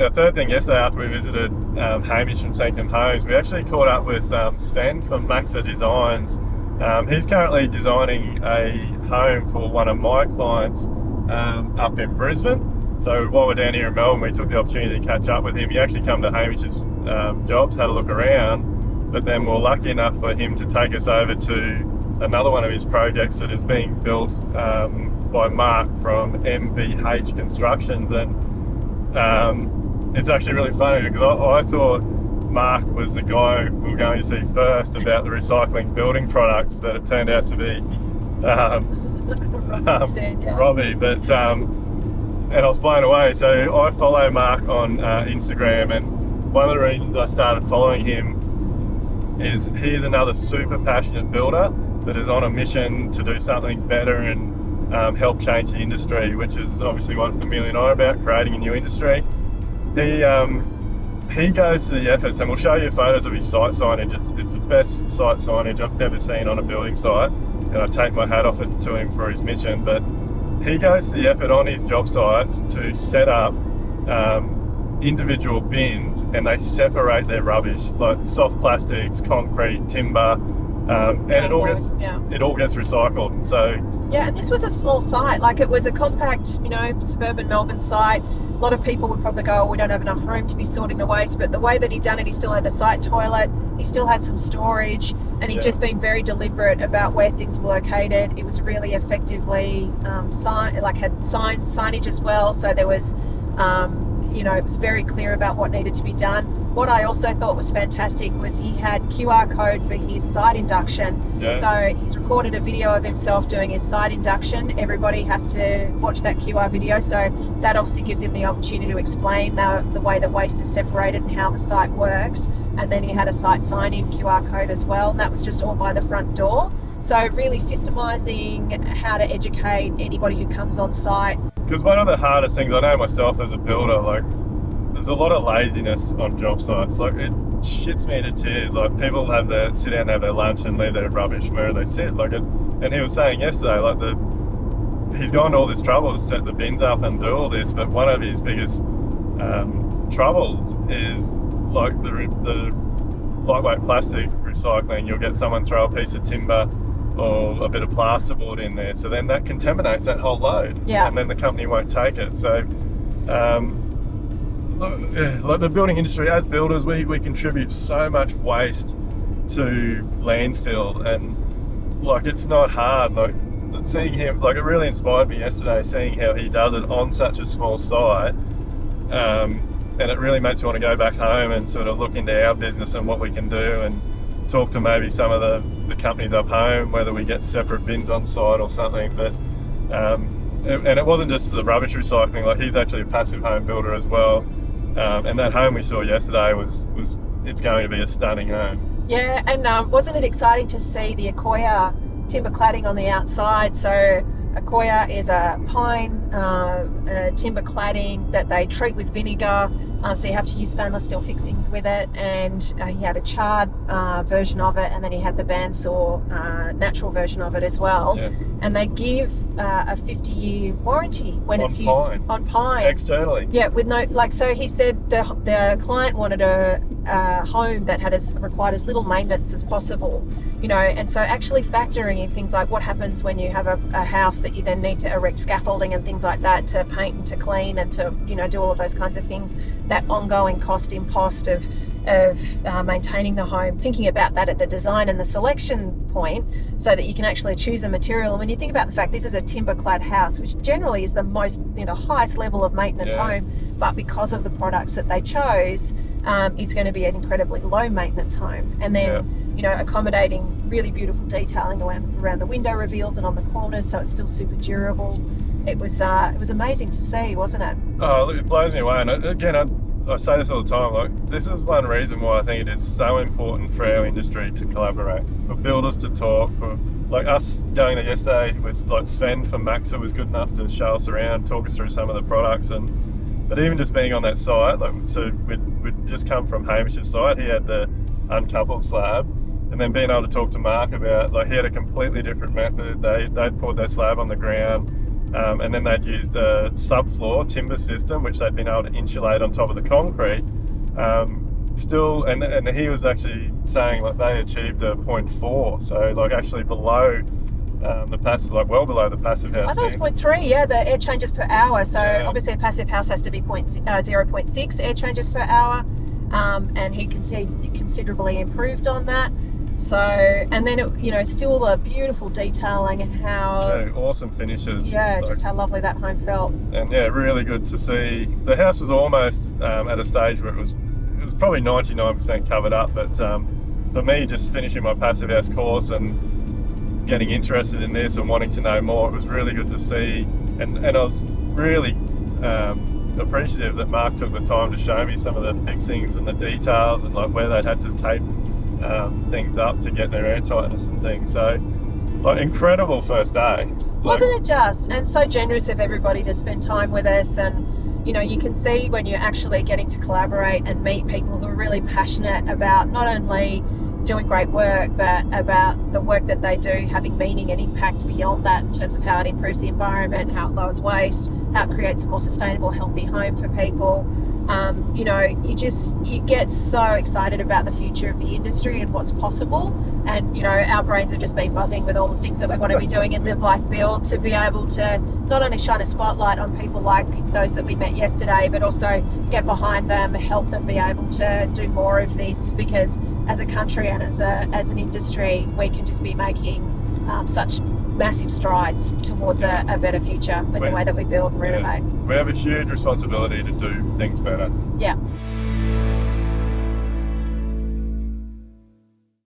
our third thing yesterday after we visited Hamish from Sanctum Homes, we actually caught up with Sven from Maxa Designs. He's currently designing a home for one of my clients up in Brisbane. So while we're down here in Melbourne, we took the opportunity to catch up with him. He actually come to Hamish's jobs, had a look around, but then we're lucky enough for him to take us over to another one of his projects that is being built by Mark from MVH Constructions. And it's actually really funny because I thought Mark was the guy we were going to see first about the recycling building products, but it turned out to be Robbie. But and I was blown away. So I follow Mark on Instagram, and one of the reasons I started following him is he's another super passionate builder that is on a mission to do something better and help change the industry, which is obviously what Amelia and I are about, creating a new industry. He goes to the efforts, and we'll show you photos of his site signage. It's the best site signage I've ever seen on a building site, and I take my hat off to him for his mission. But he goes to the effort on his job sites to set up individual bins, and they separate their rubbish, like soft plastics, concrete, timber, and it all gets recycled. So yeah, and this was a small site. Like, it was a compact, suburban Melbourne site. A lot of people would probably go, oh, we don't have enough room to be sorting the waste. But the way that he'd done it, he still had a site toilet, he still had some storage, and he'd just been very deliberate about where things were located. It was really effectively had signage as well. So there was, it was very clear about what needed to be done. What I also thought was fantastic was he had QR code for his site induction. Yeah. So he's recorded a video of himself doing his site induction. Everybody has to watch that QR video. So that obviously gives him the opportunity to explain the way that waste is separated and how the site works. And then he had a site sign-in QR code as well. And that was just all by the front door. So really systemizing how to educate anybody who comes on site. Because one of the hardest things, I know myself as a builder, like, there's a lot of laziness on job sites. Like, it shits me to tears. Like, people sit down and have their lunch and leave their rubbish where they sit. Like, and he was saying yesterday, like, he's gone to all this trouble to set the bins up and do all this, but one of his biggest troubles is like the lightweight plastic recycling. You'll get someone throw a piece of timber or a bit of plasterboard in there, so then that contaminates that whole load, and then the company won't take it. So like the building industry, as builders, we contribute so much waste to landfill, and like, it's not hard. Like, seeing him, like, it really inspired me yesterday, seeing how he does it on such a small site, and it really makes me want to go back home and sort of look into our business and what we can do, and talk to maybe some of the companies up home, whether we get separate bins on site or something. But and it wasn't just the rubbish recycling. Like, he's actually a passive home builder as well. And that home we saw yesterday it's going to be a stunning home. Yeah, and wasn't it exciting to see the Akoya timber cladding on the outside? So Akoya is a pine timber cladding that they treat with vinegar, so you have to use stainless steel fixings with it, and he had a charred version of it, and then he had the bandsaw natural version of it as well. Yeah. And they give a 50-year warranty when it's used on pine. Externally. Yeah, with no, like, so he said the client wanted a home that had required as little maintenance as possible, and so actually factoring in things like what happens when you have a house that you then need to erect scaffolding and things like that to paint and to clean and to do all of those kinds of things, that ongoing cost impost of maintaining the home, thinking about that at the design and the selection point, so that you can actually choose a material. And when you think about the fact this is a timber clad house, which generally is the most highest level of maintenance home, but because of the products that they chose, it's going to be an incredibly low maintenance home. And then accommodating really beautiful detailing around the window reveals and on the corners, so it's still super durable. It was amazing to see, wasn't it? Oh, look, it blows me away. And again, I say this all the time, like, this is one reason why I think it is so important for our industry to collaborate, for builders to talk, for like us going to yesterday was like Sven from Maxa was good enough to show us around, talk us through some of the products, but even just being on that site, like, so we'd just come from Hamish's site, he had the uncoupled slab, and then being able to talk to Mark about, like, he had a completely different method. They'd poured their slab on the ground, and then they'd used a subfloor timber system, which they'd been able to insulate on top of the concrete. Still, and he was actually saying like they achieved a 0.4, so like actually below the passive, like well below the passive house. I thought it was 0.3, yeah, the air changes per hour. So Yeah. obviously a passive house has to be 0.6 air changes per hour. And he considerably improved on that. So, and then it, still the beautiful detailing and how awesome finishes. just how lovely that home felt. And yeah, really good to see. The house was almost at a stage where it was probably 99% covered up, but for me, just finishing my passive house course and getting interested in this and wanting to know more, it was really good to see. And I was really appreciative that Mark took the time to show me some of the fixings and the details and like where they'd had to tape things up to get their air tightness and things. So like incredible first day. Wasn't it just? And so generous of everybody to spend time with us. And you can see when you're actually getting to collaborate and meet people who are really passionate about not only doing great work, but about the work that they do having meaning and impact beyond that in terms of how it improves the environment, how it lowers waste, how it creates a more sustainable, healthy home for people. You get so excited about the future of the industry and what's possible. And, our brains have just been buzzing with all the things that we want to be doing in Live Life Build, to be able to not only shine a spotlight on people like those that we met yesterday, but also get behind them, help them be able to do more of this, because as a country and as an industry, we can just be making such massive strides towards a better future with the way that we build and renovate. We have a huge responsibility to do things better. Yeah.